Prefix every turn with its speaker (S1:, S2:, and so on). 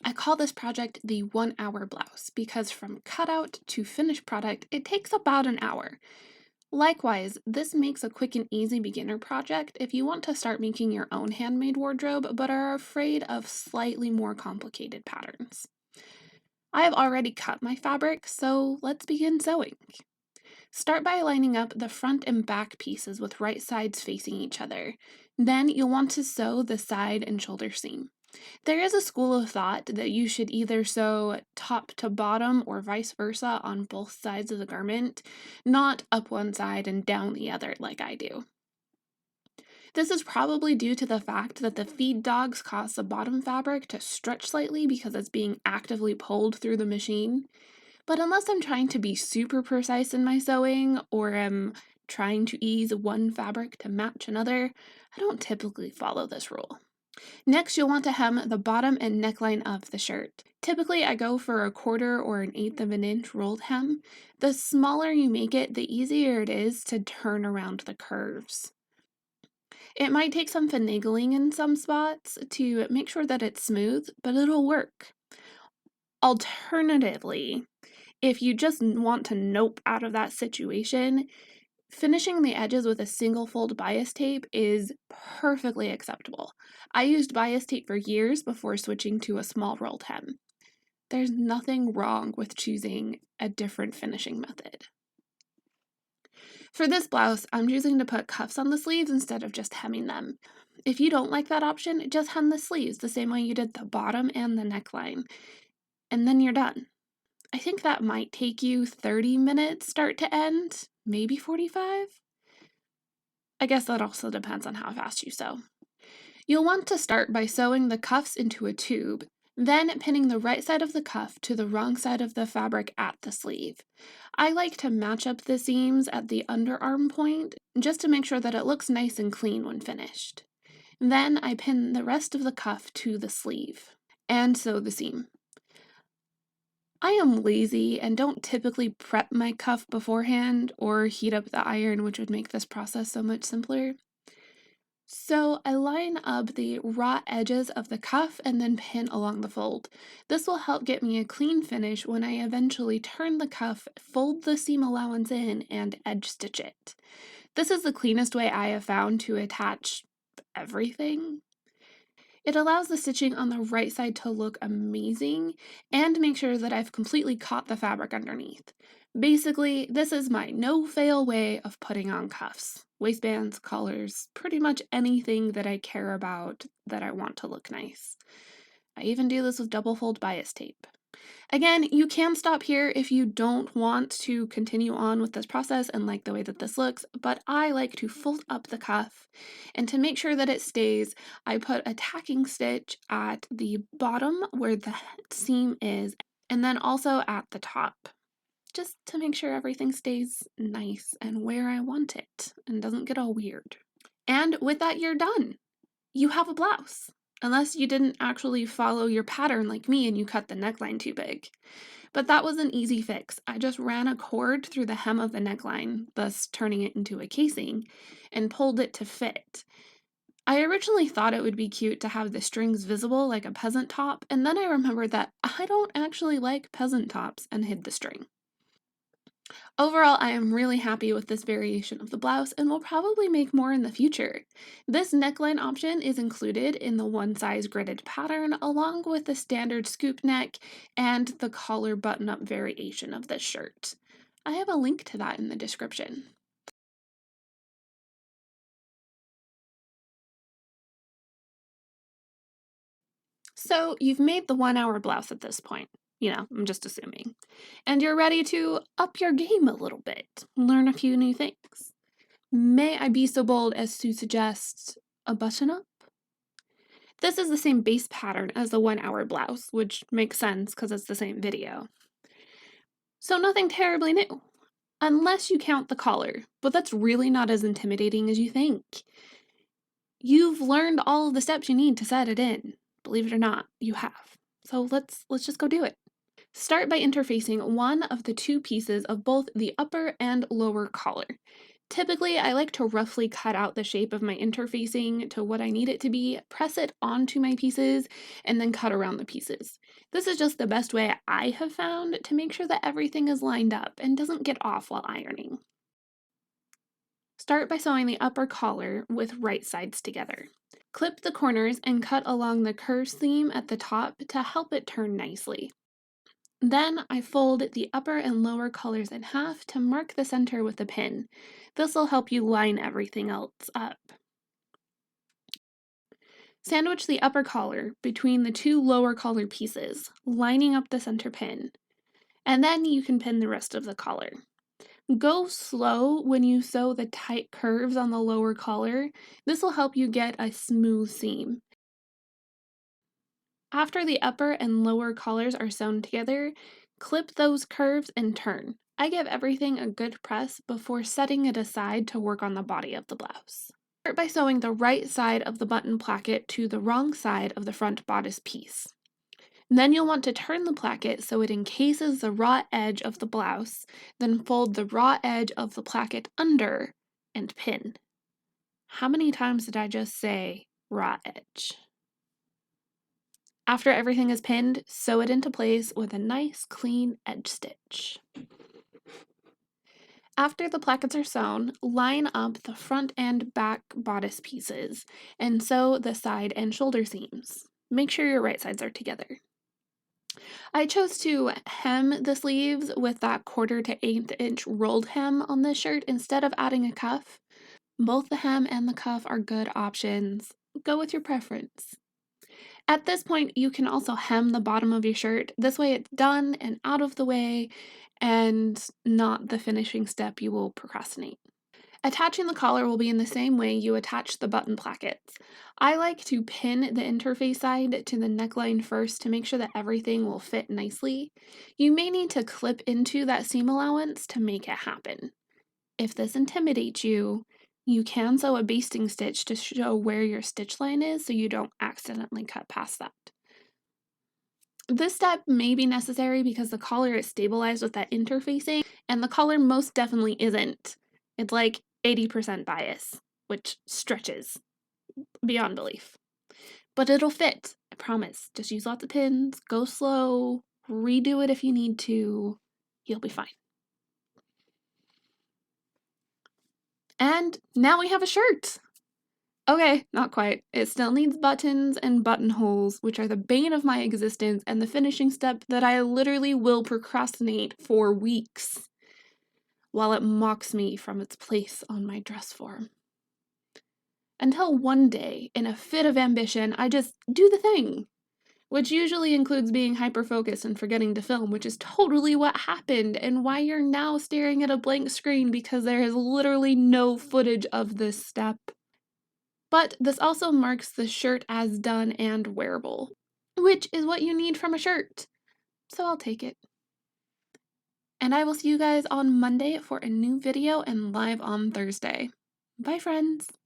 S1: I call this project the 1 hour blouse because from cutout to finished product, it takes about an hour. Likewise, this makes a quick and easy beginner project if you want to start making your own handmade wardrobe but are afraid of slightly more complicated patterns. I have already cut my fabric, so let's begin sewing. Start by lining up the front and back pieces with right sides facing each other. Then you'll want to sew the side and shoulder seam. There is a school of thought that you should either sew top to bottom or vice versa on both sides of the garment, not up one side and down the other like I do. This is probably due to the fact that the feed dogs cause the bottom fabric to stretch slightly because it's being actively pulled through the machine. But unless I'm trying to be super precise in my sewing or am trying to ease one fabric to match another, I don't typically follow this rule. Next, you'll want to hem the bottom and neckline of the shirt. Typically, I go for a quarter or an eighth of an inch rolled hem. The smaller you make it, the easier it is to turn around the curves. It might take some finagling in some spots to make sure that it's smooth, but it'll work. Alternatively, if you just want to nope out of that situation, finishing the edges with a single fold bias tape is perfectly acceptable. I used bias tape for years before switching to a small rolled hem. There's nothing wrong with choosing a different finishing method. For this blouse, I'm choosing to put cuffs on the sleeves instead of just hemming them. If you don't like that option, just hem the sleeves the same way you did the bottom and the neckline, and then you're done. I think that might take you 30 minutes start to end, maybe 45. I guess that also depends on how fast you sew. You'll want to start by sewing the cuffs into a tube, then pinning the right side of the cuff to the wrong side of the fabric at the sleeve. I like to match up the seams at the underarm point just to make sure that it looks nice and clean when finished. Then I pin the rest of the cuff to the sleeve and sew the seam. I am lazy and don't typically prep my cuff beforehand or heat up the iron, which would make this process so much simpler. So I line up the raw edges of the cuff and then pin along the fold. This will help get me a clean finish when I eventually turn the cuff, fold the seam allowance in, and edge stitch it. This is the cleanest way I have found to attach everything. It allows the stitching on the right side to look amazing and make sure that I've completely caught the fabric underneath. Basically, this is my no-fail way of putting on cuffs, waistbands, collars, pretty much anything that I care about that I want to look nice. I even do this with double fold bias tape. Again, you can stop here if you don't want to continue on with this process and like the way that this looks, but I like to fold up the cuff, and to make sure that it stays, I put a tacking stitch at the bottom where the seam is, and then also at the top, just to make sure everything stays nice and where I want it and doesn't get all weird. And with that, you're done. You have a blouse. Unless you didn't actually follow your pattern like me and you cut the neckline too big. But that was an easy fix. I just ran a cord through the hem of the neckline, thus turning it into a casing, and pulled it to fit. I originally thought it would be cute to have the strings visible like a peasant top, and then I remembered that I don't actually like peasant tops and hid the string. Overall, I am really happy with this variation of the blouse and will probably make more in the future. This neckline option is included in the one size gridded pattern along with the standard scoop neck and the collar button-up variation of this shirt. I have a link to that in the description. So you've made the 1 hour blouse at this point. I'm just assuming. And you're ready to up your game a little bit, learn a few new things. May I be so bold as to suggest a button-up? This is the same base pattern as the 1 hour blouse, which makes sense because it's the same video. So nothing terribly new, unless you count the collar, but that's really not as intimidating as you think. You've learned all of the steps you need to set it in. Believe it or not, you have. So let's just go do it. Start by interfacing one of the two pieces of both the upper and lower collar. Typically, I like to roughly cut out the shape of my interfacing to what I need it to be, press it onto my pieces, and then cut around the pieces. This is just the best way I have found to make sure that everything is lined up and doesn't get off while ironing. Start by sewing the upper collar with right sides together. Clip the corners and cut along the curved seam at the top to help it turn nicely. Then I fold the upper and lower collars in half to mark the center with a pin. This will help you line everything else up. Sandwich the upper collar between the two lower collar pieces, lining up the center pin, and then you can pin the rest of the collar. Go slow when you sew the tight curves on the lower collar. This will help you get a smooth seam. After the upper and lower collars are sewn together, clip those curves and turn. I give everything a good press before setting it aside to work on the body of the blouse. Start by sewing the right side of the button placket to the wrong side of the front bodice piece. Then you'll want to turn the placket so it encases the raw edge of the blouse, then fold the raw edge of the placket under and pin. How many times did I just say raw edge? After everything is pinned, sew it into place with a nice clean edge stitch. After the plackets are sewn, line up the front and back bodice pieces and sew the side and shoulder seams. Make sure your right sides are together. I chose to hem the sleeves with that 1/4 to 1/8 inch rolled hem on this shirt instead of adding a cuff. Both the hem and the cuff are good options. Go with your preference. At this point, you can also hem the bottom of your shirt. This way it's done and out of the way and not the finishing step you will procrastinate. Attaching the collar will be in the same way you attach the button plackets. I like to pin the interface side to the neckline first to make sure that everything will fit nicely. You may need to clip into that seam allowance to make it happen. If this intimidates you, you can sew a basting stitch to show where your stitch line is so you don't accidentally cut past that. This step may be necessary because the collar is stabilized with that interfacing, and the collar most definitely isn't. It's like 80% bias, which stretches beyond belief. But it'll fit, I promise. Just use lots of pins, go slow, redo it if you need to. You'll be fine. And now we have a shirt! Okay, not quite. It still needs buttons and buttonholes, which are the bane of my existence and the finishing step that I literally will procrastinate for weeks, while it mocks me from its place on my dress form. Until one day, in a fit of ambition, I just do the thing, which usually includes being hyper-focused and forgetting to film, which is totally what happened and why you're now staring at a blank screen because there is literally no footage of this step. But this also marks the shirt as done and wearable, which is what you need from a shirt. So I'll take it. And I will see you guys on Monday for a new video and live on Thursday. Bye, friends!